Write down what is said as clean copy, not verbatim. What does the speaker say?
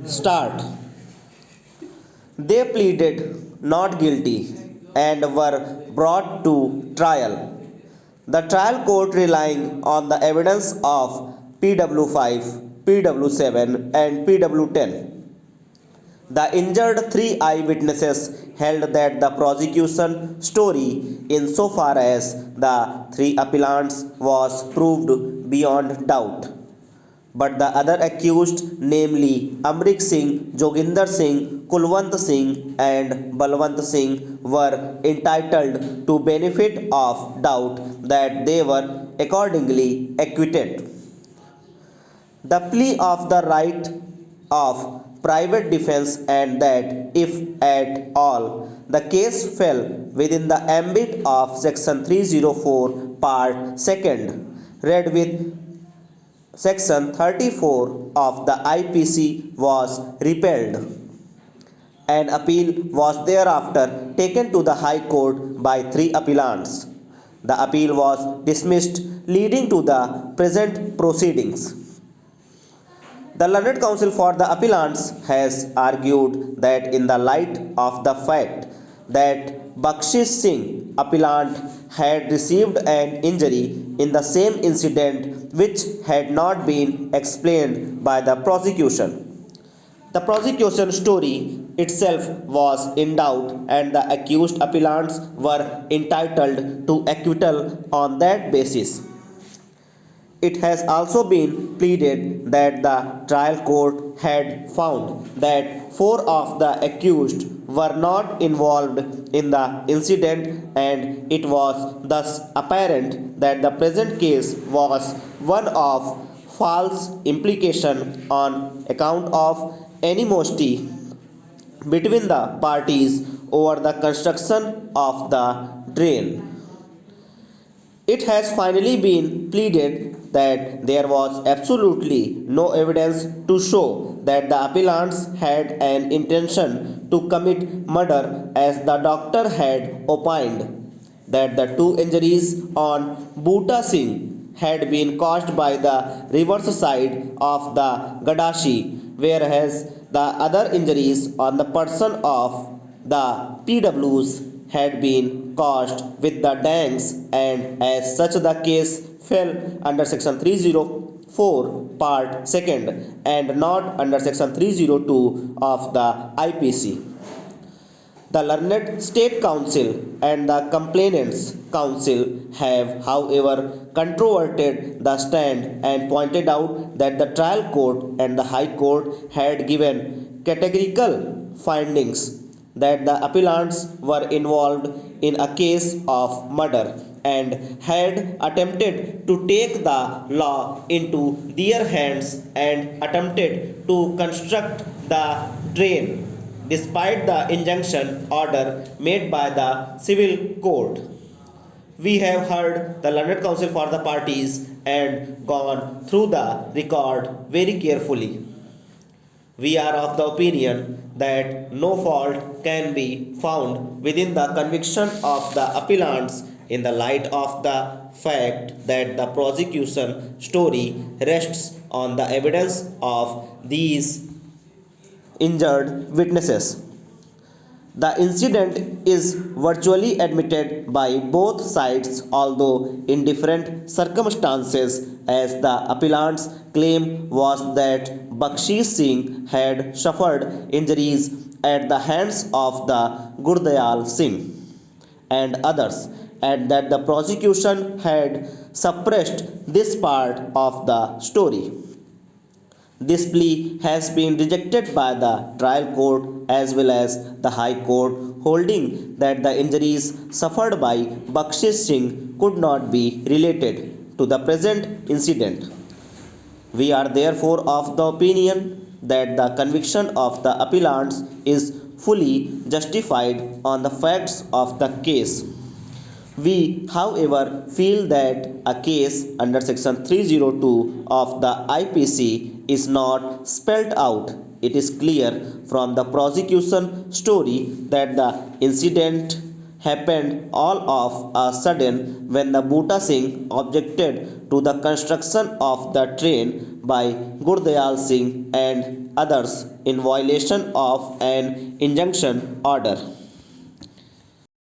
Start. They pleaded not guilty and were brought to trial. The trial court, relying on the evidence of PW5, PW7, and PW10, the injured three eyewitnesses held that the prosecution story, insofar as the three appellants, was proved beyond doubt. But the other accused, namely Amrik Singh, Joginder Singh, Kulwant Singh, and Balwant Singh, were entitled to benefit of doubt that they were accordingly acquitted. The plea of the right of private defense, and that if at all the case fell within the ambit of section 304 part 2nd, read with section 34 of the IPC, was repealed. An appeal was thereafter taken to the High Court by three appellants. The appeal was dismissed, leading to the present proceedings. The learned counsel for the appellants has argued that in the light of the fact that Bakshish Singh, appellant, had received an injury in the same incident which had not been explained by the prosecution, the prosecution story itself was in doubt, and the accused appellants were entitled to acquittal on that basis. It has also been pleaded that the trial court had found that four of the accused were not involved in the incident, and it was thus apparent that the present case was one of false implication on account of animosity between the parties over the construction of the drain. It has finally been pleaded that there was absolutely no evidence to show that the appellants had an intention to commit murder, as the doctor had opined that the two injuries on Bhuta Singh had been caused by the reverse side of the Gadashi, whereas the other injuries on the person of the PWs had been caused with the dangs, and as such the case fell under section 304 part 2nd and not under section 302 of the IPC. The learned state council and the complainants council have, however, controverted the stand and pointed out that the trial court and the high court had given categorical findings that the appellants were involved in a case of murder and had attempted to take the law into their hands and attempted to construct the drain despite the injunction order made by the civil court. We have heard the learned counsel for the parties and gone through the record very carefully. We are of the opinion that no fault can be found within the conviction of the appellants in the light of the fact that the prosecution story rests on the evidence of these injured witnesses. The incident is virtually admitted by both sides, although in different circumstances, as the appellant's claim was that Bakshish Singh had suffered injuries at the hands of the Gurdayal Singh and others, and that the prosecution had suppressed this part of the story. This plea has been rejected by the trial court as well as the High Court, holding that the injuries suffered by Bakshish Singh could not be related to the present incident. We are therefore of the opinion that the conviction of the appellants is fully justified on the facts of the case. We, however, feel that a case under section 302 of the IPC is not spelt out. It is clear from the prosecution story that the incident happened all of a sudden when the Bhuta Singh objected to the construction of the train by Gurdayal Singh and others in violation of an injunction order.